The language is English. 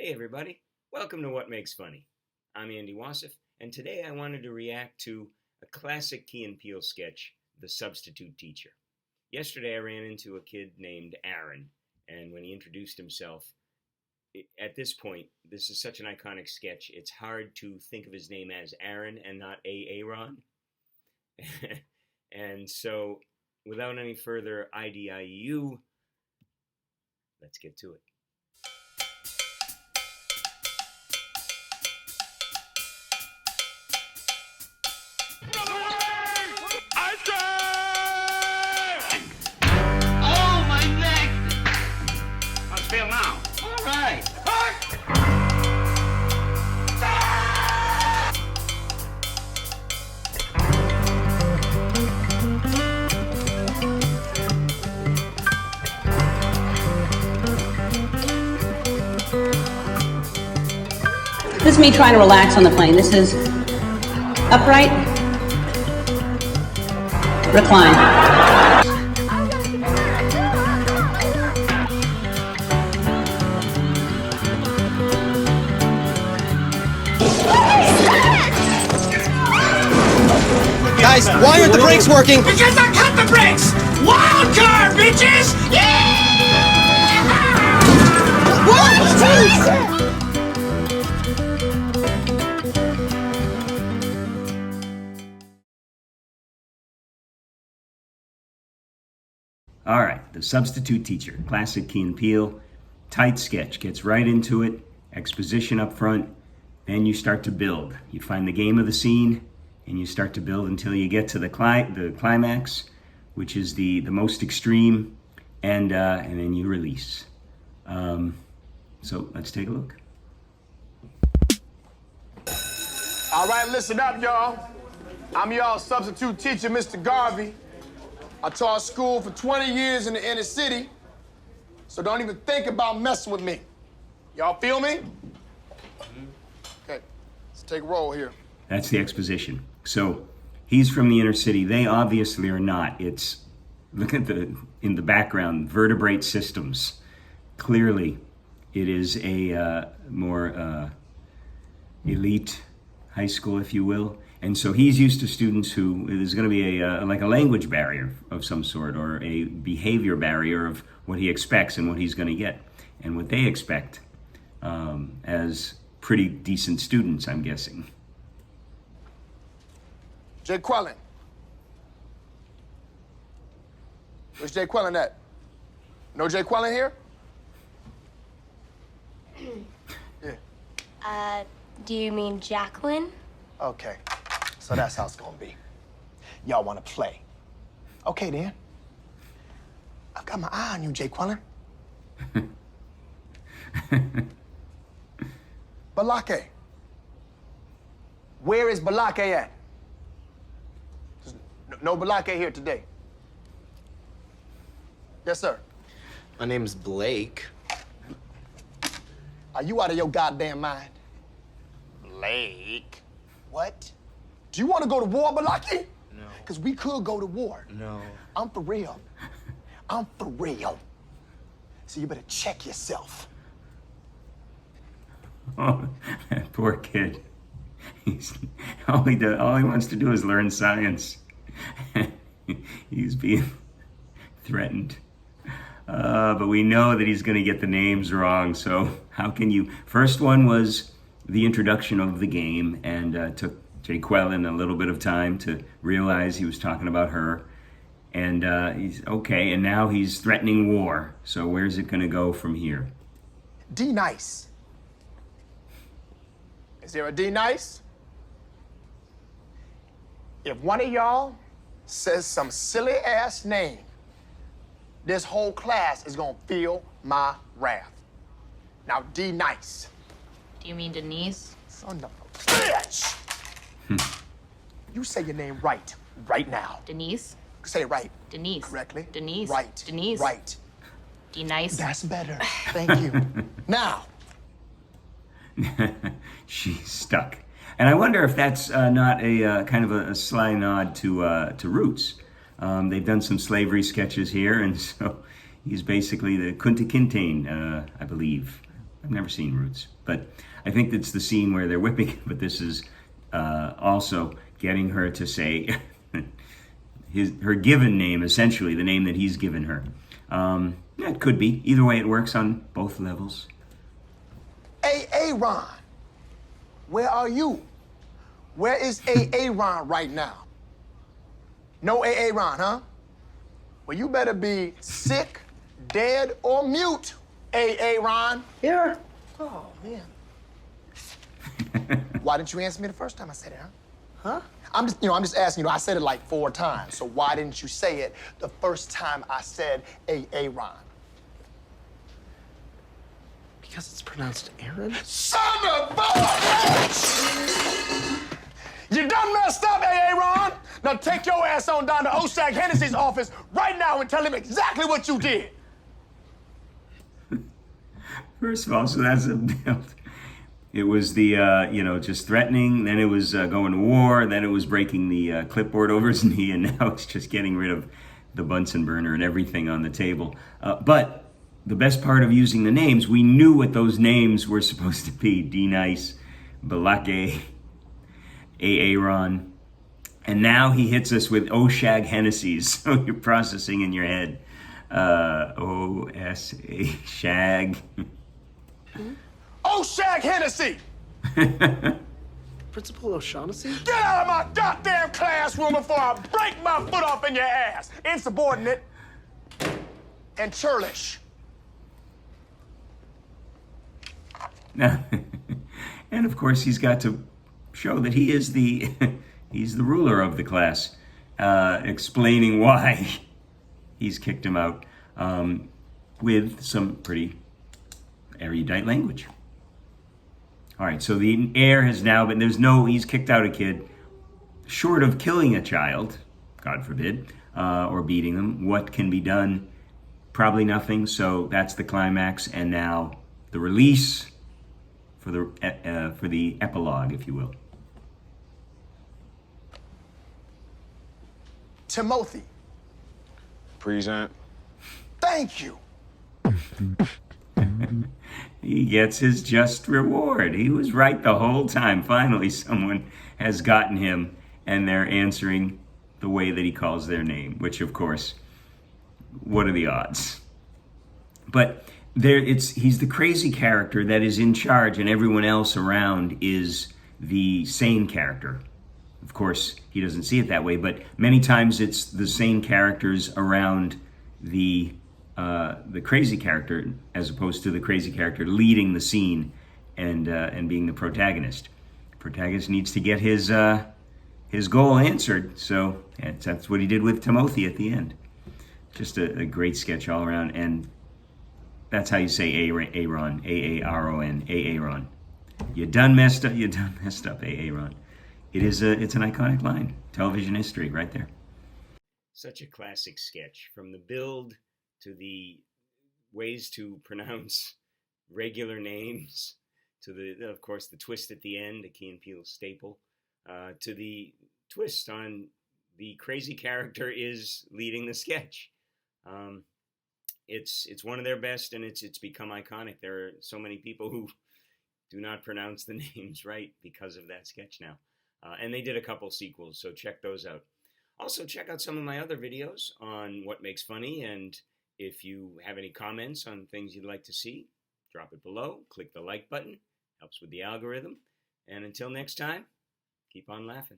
Hey everybody, welcome to What Makes Funny. I'm Andy Wasif, and today I wanted to react to a classic Key and Peele sketch, The Substitute Teacher. Yesterday I ran into a kid named Aaron, and when he introduced himself, at this point, this is such an iconic sketch, it's hard to think of his name as Aaron and not Aaron. And so, without any further IDIU, let's get to it. Feel now. All right. This is me trying to relax on the plane. This is upright, recline. Guys, why aren't the brakes working? Because I cut the brakes! Wild card, bitches! Yeah! What? All right, The Substitute Teacher, classic Key and Peele, tight sketch, gets right into it, exposition up front, then you start to build. You find the game of the scene, and you start to build until you get to the climax, which is the most extreme, and then you release. So let's take a look. All right, listen up, y'all. I'm y'all substitute teacher, Mr. Garvey. I taught school for 20 years in the inner city, so don't even think about messing with me. Y'all feel me? Okay, let's take a roll here. That's the exposition. So he's from the inner city. They obviously are not. It's, look at in the background, vertebrate systems. Clearly, it is a more elite high school, if you will. And so he's used to students who, there's going to be like a language barrier of some sort, or a behavior barrier of what he expects and what he's going to get. And what they expect as pretty decent students, I'm guessing. Jay Quellen. Where's Jay Quellen at? No Jay Quellen here? Yeah. Do you mean Jacqueline? Okay, so that's how it's gonna be. Y'all wanna play. Okay then. I've got my eye on you, Jay Quellen. Balake. Where is Balake at? No Balake here today. Yes, sir. My name's Blake. Are you out of your goddamn mind? Blake? What? Do you want to go to war, Balake? No. Because we could go to war. No. I'm for real. I'm for real. So you better check yourself. Oh, that poor kid. All he wants to do is learn science. He's being threatened. But we know that he's going to get the names wrong, so how can you... First one was the introduction of the game, and took Jay Quellen a little bit of time to realize he was talking about her. And he's okay, and now he's threatening war. So where's it going to go from here? D nice. Is there a D nice? If one of y'all says some silly ass name, this whole class is gonna feel my wrath. Now, D nice. Do you mean Denise? Son of a bitch! You say your name right now. Denise? Say it right. Denise. Correctly. Denise. Right. Denise. Right. D-nice. That's better. Thank you. Now. She's stuck. And I wonder if that's not a kind of a sly nod to Roots. They've done some slavery sketches here, and so he's basically the Kunta Kinte, I believe. I've never seen Roots, but I think it's the scene where they're whipping. But this is also getting her to say her given name, essentially the name that he's given her. Yeah, it could be. Either way, it works on both levels. Ron, where are you? Where is Ron right now? No Ron, huh? Well, you better be sick, dead, or mute, Ron. Here. Oh, man. Why didn't you answer me the first time I said it, huh? Huh? I'm just asking, I said it like 4 times, so why didn't you say it the first time I said Ron? Because it's pronounced Aaron? Son of a bitch! You done messed up, Ron! Now take your ass on down to Oshag Hennessy's office right now and tell him exactly what you did. First of all, so that's a build. It was the, just threatening. Then it was going to war. Then it was breaking the clipboard over his knee. And now it's just getting rid of the Bunsen burner and everything on the table. But the best part of using the names, we knew what those names were supposed to be. D-Nice, Balake, Aaron. And now he hits us with Oshag Hennessy's. So you're processing in your head. O-S-A, Shag. Oshag Hennessy! Principal O'Shaughnessy? Get out of my goddamn classroom before I break my foot off in your ass! Insubordinate and churlish. And of course, he's got to show that he is he's the ruler of the class, explaining why he's kicked him out with some pretty erudite language. All right, so the air has now been, he's kicked out a kid. Short of killing a child, God forbid, or beating them, what can be done? Probably nothing, so that's the climax, and now the release for the epilogue, if you will. Timothy. Present. Thank you. He gets his just reward. He was right the whole time. Finally, someone has gotten him, and they're answering the way that he calls their name, which, of course, what are the odds? But he's the crazy character that is in charge, and everyone else around is the sane character. Of course, he doesn't see it that way, but many times it's the sane characters around the crazy character, as opposed to the crazy character leading the scene and being the protagonist. The protagonist needs to get his goal answered, so that's what he did with Timothy at the end. Just a great sketch all around, and that's how you say Aaron, A-A-R-O-N, Aaron. You done messed up, Aaron. It's an iconic line. Television history right there. Such a classic sketch, from the build to the ways to pronounce regular names, to of course, the twist at the end, a Key & Peele staple, to the twist on the crazy character is leading the sketch. It's one of their best, and it's become iconic. There are so many people who do not pronounce the names right because of that sketch now. And they did a couple sequels, so check those out. Also, check out some of my other videos on what makes funny, and if you have any comments on things you'd like to see, drop it below. Click the like button. Helps with the algorithm. And until next time, keep on laughing.